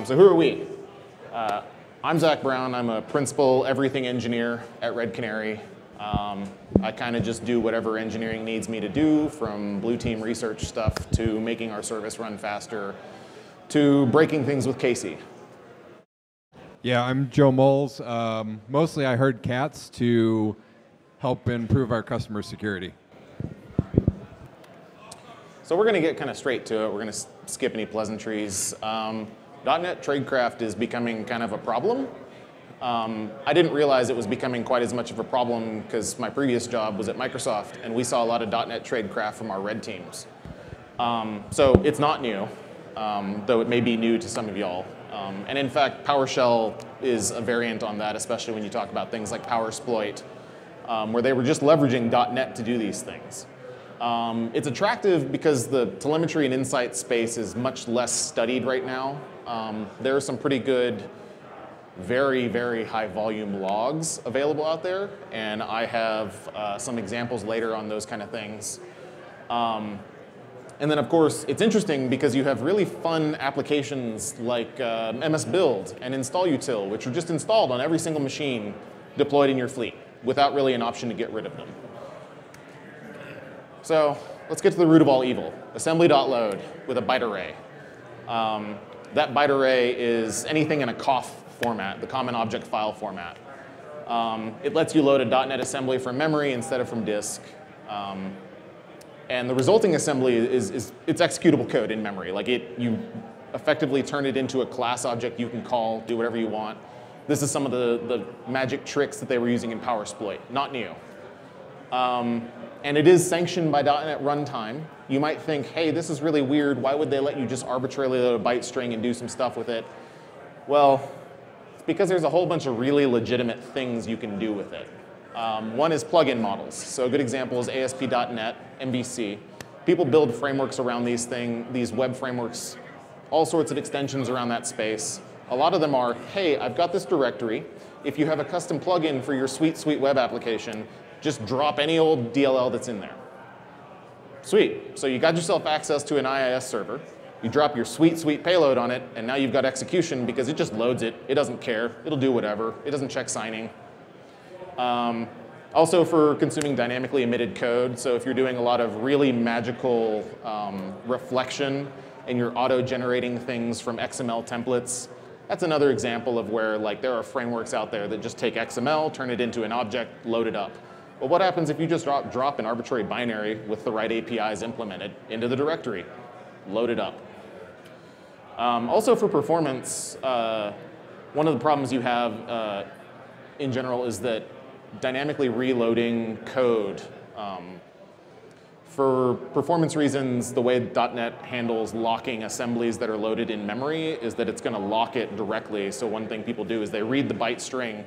So who are we? I'm Zach Brown. I'm a principal everything engineer at Red Canary. I kind of just do whatever engineering needs me to do, from blue team research stuff to making our service run faster to breaking things with Casey. Yeah, I'm Joe Moles. Mostly I herd cats to help improve our customer security. So we're going to get kind of straight to it. We're going to skip any pleasantries. .NET tradecraft is becoming kind of a problem. I didn't realize it was becoming quite as much of a problem because my previous job was at Microsoft, and we saw a lot of .NET tradecraft from our red teams. So it's not new, though it may be new to some of y'all. And in fact, PowerShell is a variant on that, especially when you talk about things like PowerSploit, where they were just leveraging .NET to do these things. It's attractive because the telemetry and insight space is much less studied right now. There are some pretty good, very, very high volume logs available out there, and I have some examples later on those kind of things. And then, of course, it's interesting because you have really fun applications like MSBuild and install-util, which are just installed on every single machine deployed in your fleet without really an option to get rid of them. So let's get to the root of all evil, assembly.load with a byte array. That byte array is anything in a COF format, the common object file format. It lets you load a .NET assembly from memory instead of from disk. And the resulting assembly it's executable code in memory. Like you effectively turn it into a class object you can call, do whatever you want. This is some of the magic tricks that they were using in PowerSploit, not new. And it is sanctioned by .NET runtime. You might think, hey, this is really weird. Why would they let you just arbitrarily load a byte string and do some stuff with it? Well, it's because there's a whole bunch of really legitimate things you can do with it. One is plugin models. So a good example is ASP.NET, MVC. People build frameworks around these web frameworks, all sorts of extensions around that space. A lot of them are, hey, I've got this directory. If you have a custom plugin for your sweet web application, just drop any old DLL that's in there. Sweet. So you got yourself access to an IIS server. You drop your sweet payload on it, and now you've got execution because it just loads it. It doesn't care. It'll do whatever. It doesn't check signing. Also for consuming dynamically emitted code. So if you're doing a lot of really magical reflection and you're auto-generating things from XML templates, that's another example of where there are frameworks out there that just take XML, turn it into an object, load it up. But what happens if you just drop an arbitrary binary with the right APIs implemented into the directory? Load it up. Also for performance, one of the problems you have in general is that dynamically reloading code, for performance reasons, the way .NET handles locking assemblies that are loaded in memory is that it's going to lock it directly. So one thing people do is they read the byte string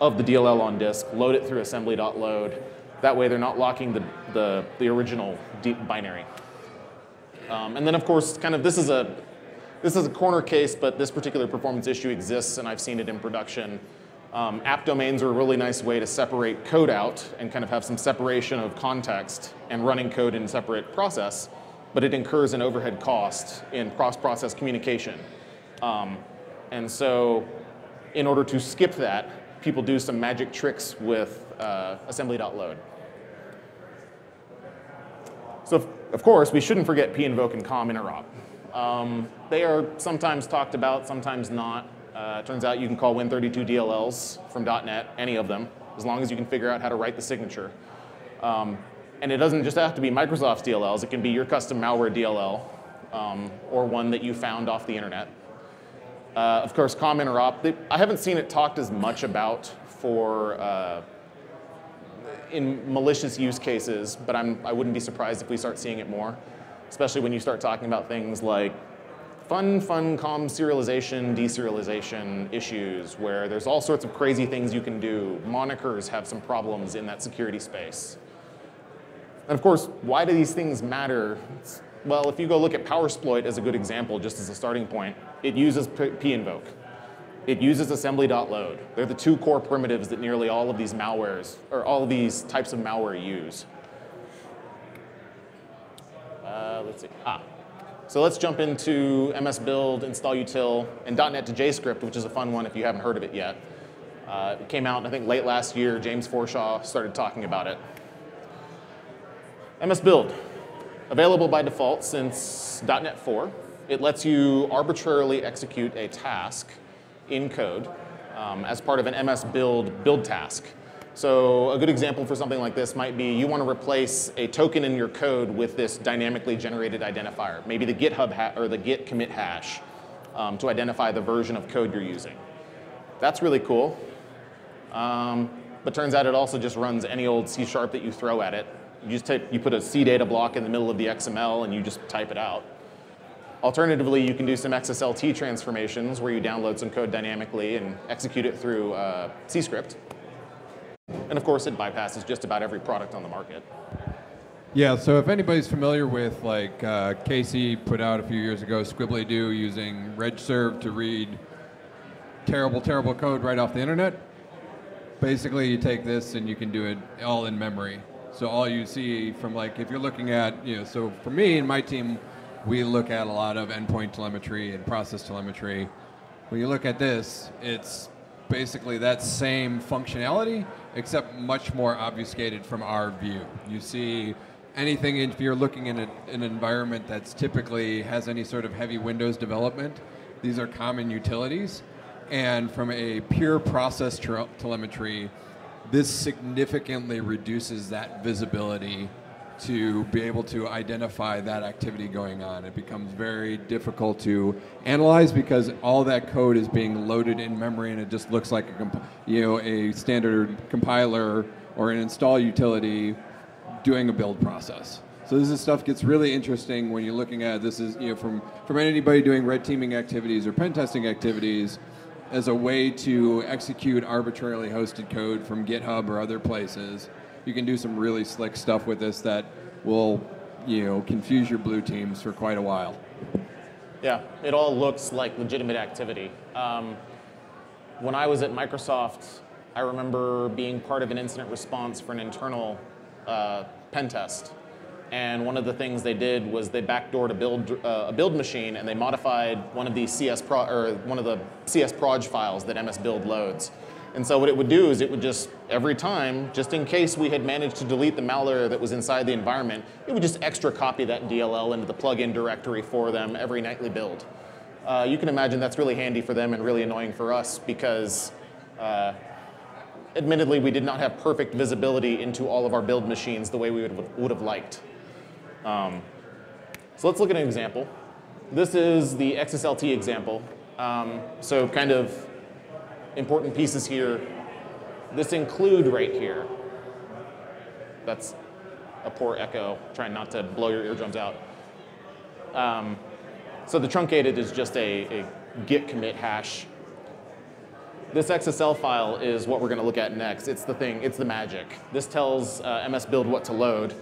of the DLL on disk, load it through assembly.load. That way they're not locking the original binary. And then of course, this is a corner case, but this particular performance issue exists, and I've seen it in production. App domains are a really nice way to separate code out and kind of have some separation of context and running code in a separate process, but it incurs an overhead cost in cross-process communication. And so in order to skip that, people do some magic tricks with assembly.load. So of course, we shouldn't forget pinvoke and com interop. They are sometimes talked about, sometimes not. It turns out you can call Win32 DLLs from .NET, any of them, as long as you can figure out how to write the signature. And it doesn't just have to be Microsoft's DLLs. It can be your custom malware DLL or one that you found off the internet. Of course, com interop. I haven't seen it talked as much about in malicious use cases, but I wouldn't be surprised if we start seeing it more, especially when you start talking about things like fun com serialization, deserialization issues, where there's all sorts of crazy things you can do. Monikers have some problems in that security space. And of course, why do these things matter? Well, if you go look at PowerSploit as a good example, just as a starting point, it uses pinvoke. It uses assembly.load. They're the two core primitives that nearly all of these malwares, or all of these types of malware use. Let's see. So let's jump into MSBuild, install util, and .NET to JScript, which is a fun one if you haven't heard of it yet. It came out, I think, late last year. James Forshaw started talking about it. MSBuild, available by default since .NET 4. It lets you arbitrarily execute a task in code as part of an MSBuild build task. So a good example for something like this might be you want to replace a token in your code with this dynamically generated identifier, maybe the GitHub or the Git commit hash to identify the version of code you're using. That's really cool. But turns out it also just runs any old C# that you throw at it. You put a C data block in the middle of the XML and you just type it out. Alternatively, you can do some XSLT transformations where you download some code dynamically and execute it through C script. And of course, it bypasses just about every product on the market. Yeah, so if anybody's familiar with, like, Casey put out a few years ago, Squibbly-Doo using regserve to read terrible, terrible code right off the internet. Basically, you take this and you can do it all in memory. So all you see from, like, if you're looking at, so for me and my team, we look at a lot of endpoint telemetry and process telemetry. When you look at this, it's basically that same functionality, except much more obfuscated from our view. You see anything, if you're looking in an environment that's typically has any sort of heavy Windows development, these are common utilities. And from a pure process telemetry, this significantly reduces that visibility to be able to identify that activity going on. It becomes very difficult to analyze because all that code is being loaded in memory and it just looks like a standard compiler or an install utility doing a build process. So this stuff gets really interesting when you're looking at this is from anybody doing red teaming activities or pen testing activities as a way to execute arbitrarily hosted code from GitHub or other places. You can do some really slick stuff with this that will, confuse your blue teams for quite a while. Yeah, it all looks like legitimate activity. When I was at Microsoft, I remember being part of an incident response for an internal pen test. And one of the things they did was they backdoored a build machine and they modified one of the CS proj files that MSBuild loads. And so what it would do is it would just, every time, just in case we had managed to delete the malware that was inside the environment, it would just extra copy that DLL into the plugin directory for them every nightly build. You can imagine that's really handy for them and really annoying for us because admittedly, we did not have perfect visibility into all of our build machines the way we would have liked. So let's look at an example. This is the XSLT example. So kind of important pieces here. This include right here. That's a poor echo, trying not to blow your eardrums out. So the truncated is just a git commit hash. This XSL file is what we're going to look at next. It's the thing, it's the magic. This tells MSBuild what to load.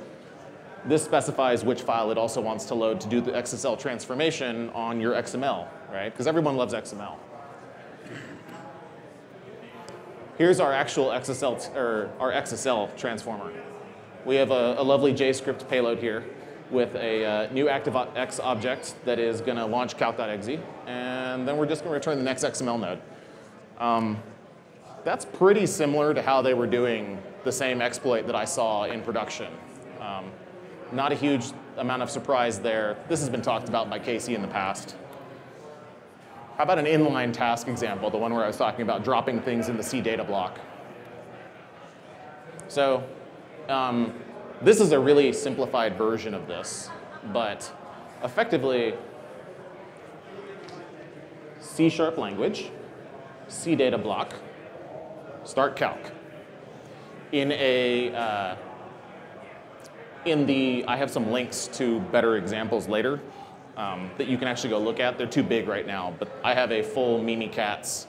This specifies which file it also wants to load to do the XSL transformation on your XML, right? Because everyone loves XML. Here's our actual XSL transformer. We have a lovely JScript payload here with a new ActiveX object that is going to launch calc.exe, and then we're just going to return the next XML node. That's pretty similar to how they were doing the same exploit that I saw in production. Not a huge amount of surprise there. This has been talked about by Casey in the past. How about an inline task example, the one where I was talking about dropping things in the C data block? So this is a really simplified version of this, but effectively, C# language, C data block, start calc. I have some links to better examples later that you can actually go look at. They're too big right now, but I have a full Mimikatz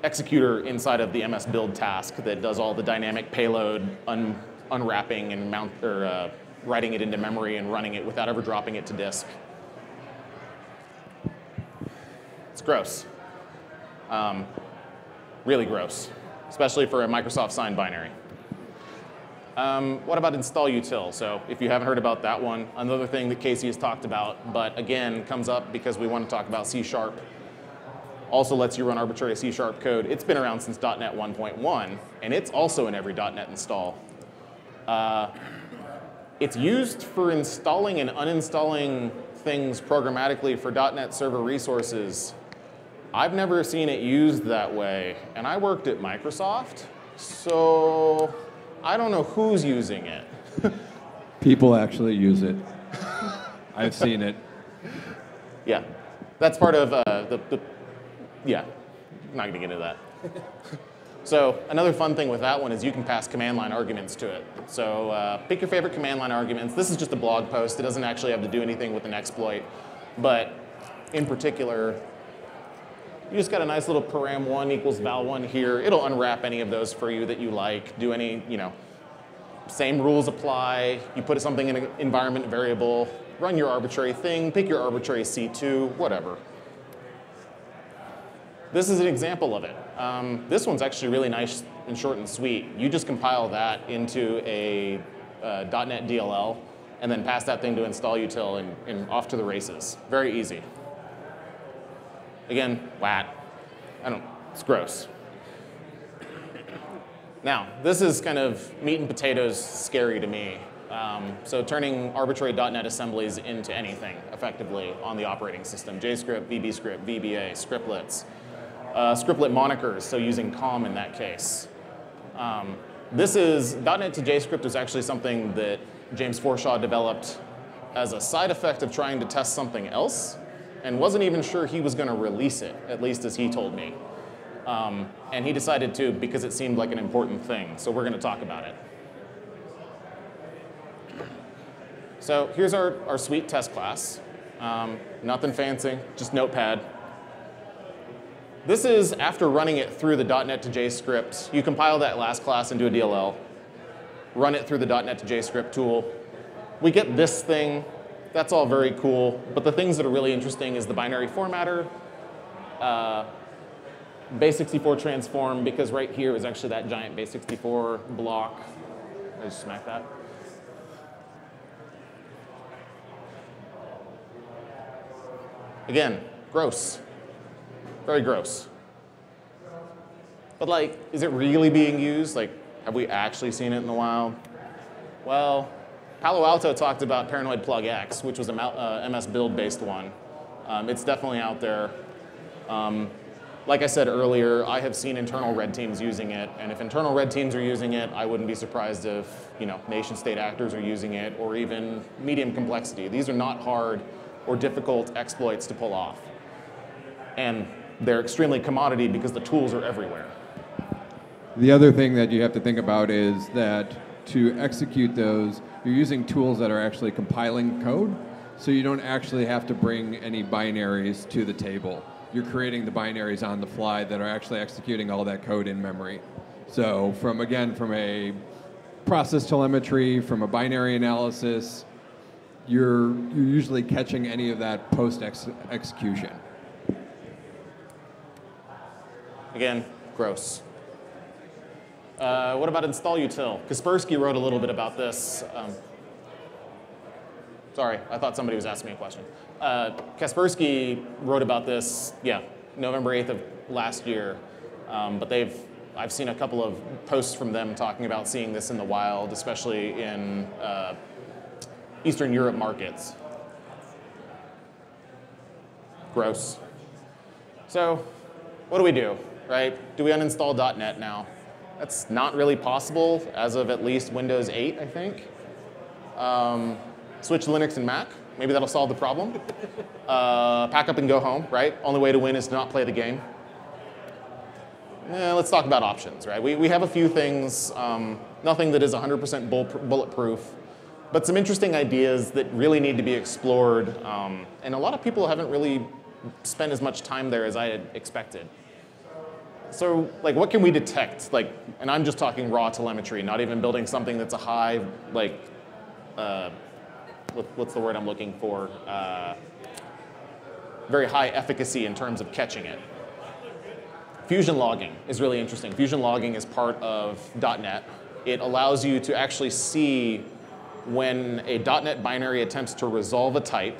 executor inside of the MSBuild task that does all the dynamic payload unwrapping and writing it into memory and running it without ever dropping it to disk. It's gross. Really gross, especially for a Microsoft signed binary. What about install util? So if you haven't heard about that one, another thing that Casey has talked about, but again, comes up because we want to talk about C#. Also lets you run arbitrary C# code. It's been around since .NET 1.1, and it's also in every .NET install. It's used for installing and uninstalling things programmatically for .NET Server resources. I've never seen it used that way, and I worked at Microsoft, so I don't know who's using it. People actually use it. I've seen it. Yeah, that's part of yeah, I'm not gonna get into that. So another fun thing with that one is you can pass command line arguments to it. So pick your favorite command line arguments. This is just a blog post. It doesn't actually have to do anything with an exploit. But in particular, you just got a nice little param1 equals val1 here. It'll unwrap any of those for you that you like. Do any, same rules apply. You put something in an environment variable, run your arbitrary thing, pick your arbitrary C2, whatever. This is an example of it. This one's actually really nice and short and sweet. You just compile that into a .NET DLL and then pass that thing to install util and off to the races. Very easy. Again, WAT. It's gross. Now, this is kind of meat and potatoes scary to me. So turning arbitrary .NET assemblies into anything effectively on the operating system. JScript, VBScript, VBA, scriptlets. Scriptlet monikers, so using COM in that case. This is, .NET to JScript is actually something that James Forshaw developed as a side effect of trying to test something else and wasn't even sure he was going to release it, at least as he told me. And he decided to because it seemed like an important thing, so we're going to talk about it. So here's our sweet test class. Nothing fancy, just Notepad. This is after running it through the .NET to JScript. You compile that last class into a DLL, run it through the .NET to JScript tool. We get this thing. That's all very cool. But the things that are really interesting is the binary formatter, base64 transform, because right here is actually that giant base64 block. I just smack that. Again, gross. Very gross. But is it really being used? Have we actually seen it in the wild? Well, Palo Alto talked about Paranoid Plug X, which was a MSBuild based one. It's definitely out there. Like I said earlier, I have seen internal red teams using it, and if internal red teams are using it, I wouldn't be surprised if nation state actors are using it, or even medium complexity. These are not hard or difficult exploits to pull off. And they're extremely commodity because the tools are everywhere. The other thing that you have to think about is that to execute those, you're using tools that are actually compiling code, so you don't actually have to bring any binaries to the table. You're creating the binaries on the fly that are actually executing all that code in memory. So from a process telemetry, from a binary analysis, you're usually catching any of that post-execution. Again, gross. What about install util? Kaspersky wrote a little bit about this. Sorry, I thought somebody was asking me a question. Kaspersky wrote about this, November 8th of last year. But I've seen a couple of posts from them talking about seeing this in the wild, especially in Eastern Europe markets. Gross. So what do? Right? Do we uninstall .NET now? That's not really possible as of at least Windows 8, I think. Switch Linux and Mac. Maybe that'll solve the problem. Pack up and go home, right? Only way to win is to not play the game. Let's talk about options, right? We have a few things, nothing that is 100% bulletproof, but some interesting ideas that really need to be explored. And a lot of people haven't really spent as much time there as I had expected. So, what can we detect? And I'm just talking raw telemetry, not even building something that's a high, what's the word I'm looking for? Very high efficacy in terms of catching it. Fusion logging is really interesting. Fusion logging is part of .NET. It allows you to actually see when a .NET binary attempts to resolve a type,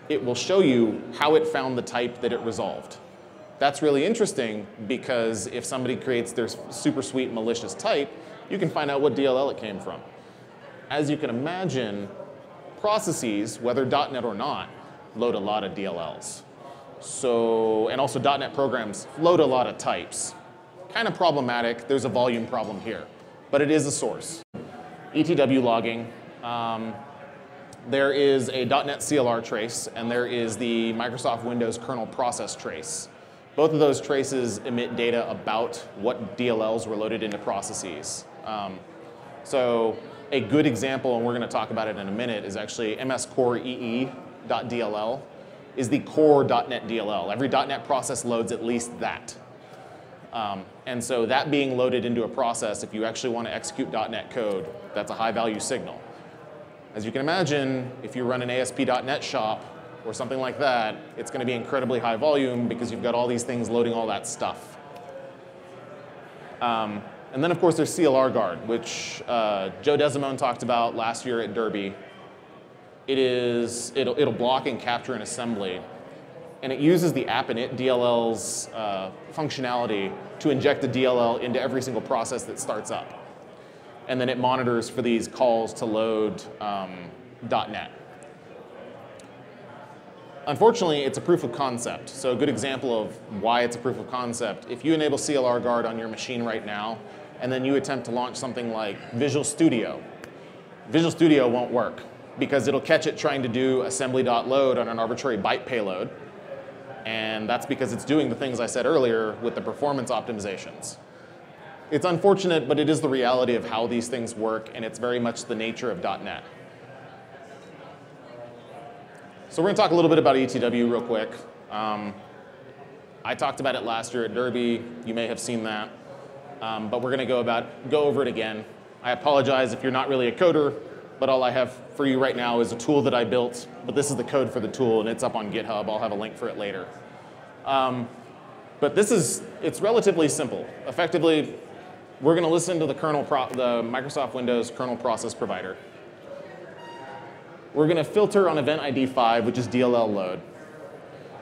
it will show you how it found the type that it resolved. That's really interesting because if somebody creates their super sweet malicious type, you can find out what DLL it came from. As you can imagine, processes, whether .NET or not, load a lot of DLLs. So, and also .NET programs load a lot of types. Kind of problematic. There's a volume problem here, but it is a source. ETW logging. There is a .NET CLR trace, and there is the Microsoft Windows kernel process trace. Both of those traces emit data about what DLLs were loaded into processes. So a good example, and we're going to talk about it in a minute, is actually mscore.ee.dll is the core .NET DLL. Every .NET process loads at least that. And so that being loaded into a process, if you actually want to execute .NET code, that's a high-value signal. As you can imagine, if you run an ASP.NET shop or something like that, it's going to be incredibly high volume because you've got all these things loading all that stuff. And then, of course, there's CLR guard, which Joe Desimone talked about last year at Derby. It'll block and capture an assembly, and it uses the app init DLL's functionality to inject the DLL into every single process that starts up. And then it monitors for these calls to load .NET. Unfortunately, it's a proof of concept. So a good example of why it's a proof of concept, if you enable CLR guard on your machine right now, and then you attempt to launch something like Visual Studio won't work because it'll catch it trying to do assembly.load on an arbitrary byte payload. And that's because it's doing the things I said earlier with the performance optimizations. It's unfortunate, but it is the reality of how these things work, and it's very much the nature of .NET. So we're going to talk a little bit about ETW real quick. I talked about it last year at Derby. You may have seen that. But we're going to go over it again. I apologize if you're not really a coder, but all I have for you right now is a tool that I built. But this is the code for the tool, and it's up on GitHub. I'll have a link for it later. But it's relatively simple. Effectively, we're going to listen to the Microsoft Windows kernel process provider. We're going to filter on event ID 5, which is DLL load.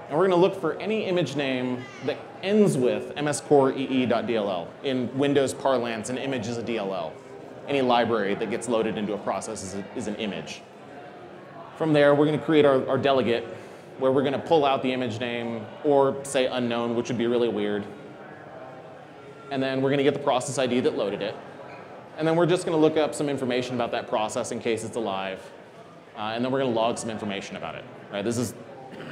And we're going to look for any image name that ends with mscore.ee.dll. In Windows parlance, an image is a DLL. Any library that gets loaded into a process is an image. From there, we're going to create our delegate, where we're going to pull out the image name, or say unknown, which would be really weird. And then we're going to get the process ID that loaded it. And then we're just going to look up some information about that process in case it's alive. And then we're going to log some information about it. Right? This is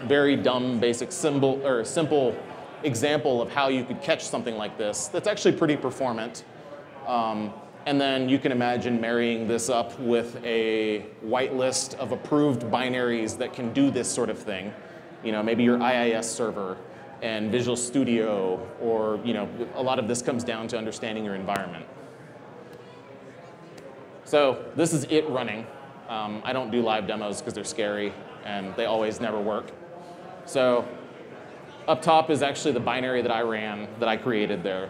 very dumb, basic, simple example of how you could catch something like this that's actually pretty performant. And then you can imagine marrying this up with a whitelist of approved binaries that can do this sort of thing. You know, maybe your IIS server and Visual Studio, or a lot of this comes down to understanding your environment. So this is it running. I don't do live demos because they're scary and they always never work. So up top is actually the binary that I ran, that I created there.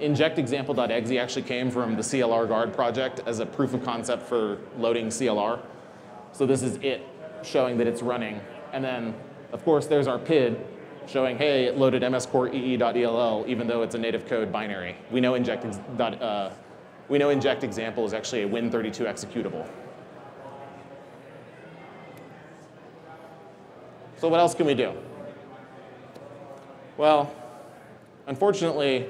Inject example.exe actually came from the CLR guard project as a proof of concept for loading CLR. So this is it showing that it's running. And then, of course, there's our PID showing, hey, it loaded mscore.ee.dll even though it's a native code binary. We know inject example is actually a Win32 executable. So what else can we do? Well, unfortunately,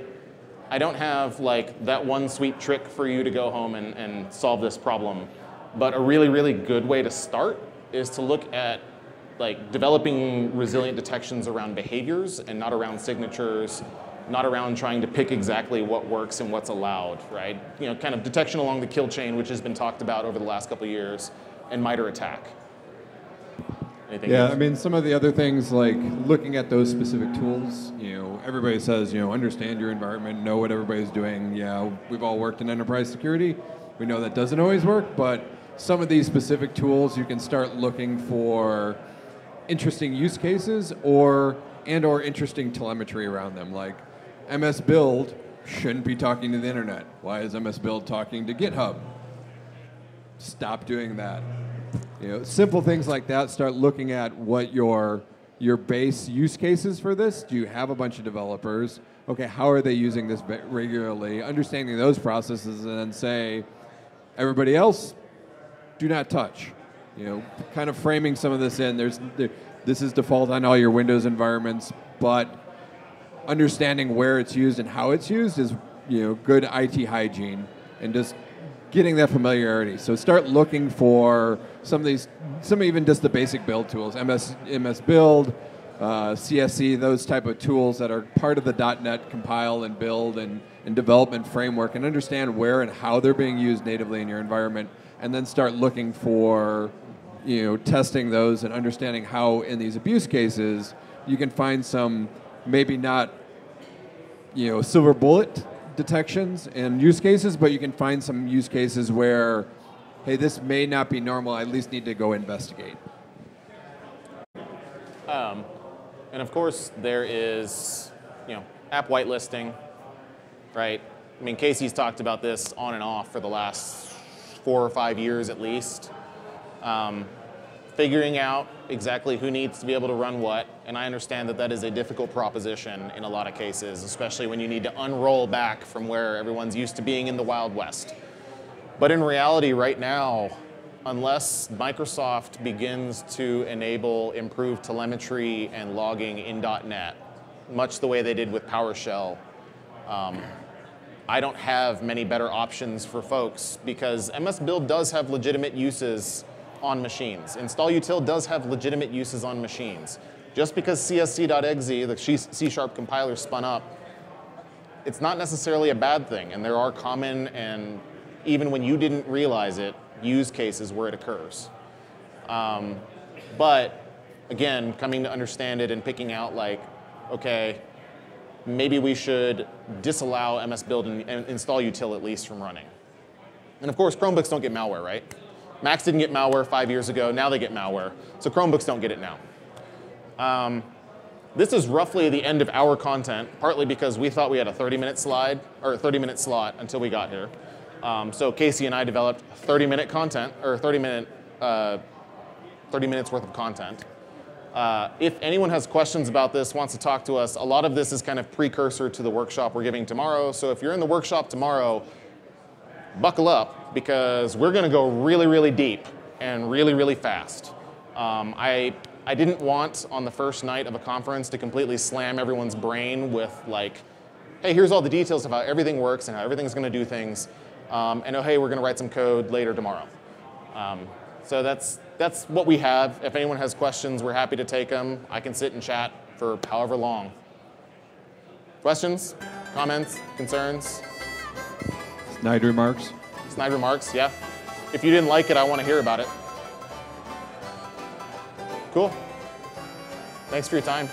I don't have like that one sweet trick for you to go home and solve this problem. But a really, really good way to start is to look at like developing resilient detections around behaviors and not around signatures, not around trying to pick exactly what works and what's allowed, right? Kind of detection along the kill chain, which has been talked about over the last couple of years, and MITRE ATT&CK. Anything else? I mean, some of the other things, like looking at those specific tools, everybody says, understand your environment, know what everybody's doing. Yeah, we've all worked in enterprise security. We know that doesn't always work, but some of these specific tools, you can start looking for interesting use cases or interesting telemetry around them. Like MSBuild shouldn't be talking to the internet. Why is MSBuild talking to GitHub? Stop doing that. You know, simple things like that. Start looking at what your base use cases for this. Do you have a bunch of developers? Okay, how are they using this regularly? Understanding those processes, and then say, everybody else, do not touch. You know, kind of framing some of this in. This is default on all your Windows environments, but understanding where it's used and how it's used is, you know, good IT hygiene, and just getting that familiarity. So start looking for some even just the basic build tools, MSBuild, CSC, those type of tools that are part of the .NET compile and build and development framework, and understand where and how they're being used natively in your environment, and then start looking for, you know, testing those and understanding how in these abuse cases you can find some maybe not, you know, silver bullet detections and use cases, but you can find some use cases where, hey, this may not be normal, I at least need to go investigate. And of course, there is, you know, app whitelisting, right? I mean, Casey's talked about this on and off for the last 4 or 5 years at least. Figuring out exactly who needs to be able to run what, and I understand that that is a difficult proposition in a lot of cases, especially when you need to unroll back from where everyone's used to being in the Wild West. But in reality right now, unless Microsoft begins to enable improved telemetry and logging in .NET, much the way they did with PowerShell, I don't have many better options for folks, because MSBuild does have legitimate uses on machines. InstallUtil does have legitimate uses on machines. Just because csc.exe, the C# compiler, spun up, it's not necessarily a bad thing, and there are common, and even when you didn't realize it, use cases where it occurs. But again, coming to understand it and picking out, like, okay, maybe we should disallow MSBuild and InstallUtil at least from running. And of course, Chromebooks don't get malware, right? Macs didn't get malware 5 years ago, now they get malware. So Chromebooks don't get it now. This is roughly the end of our content, partly because we thought we had a 30-minute slide, or a 30-minute slot until we got here. So Casey and I developed 30-minute content, or 30 minutes worth of content. If anyone has questions about this, wants to talk to us, a lot of this is kind of precursor to the workshop we're giving tomorrow. So if you're in the workshop tomorrow, buckle up, because we're going to go really, really deep and really, really fast. I didn't want on the first night of a conference to completely slam everyone's brain with, like, hey, here's all the details of how everything works and how everything's going to do things. And oh, hey, we're going to write some code later tomorrow. So that's what we have. If anyone has questions, we're happy to take them. I can sit and chat for however long. Questions, comments, concerns? Snide remarks? Snide remarks, yeah. If you didn't like it, I want to hear about it. Cool. Thanks for your time.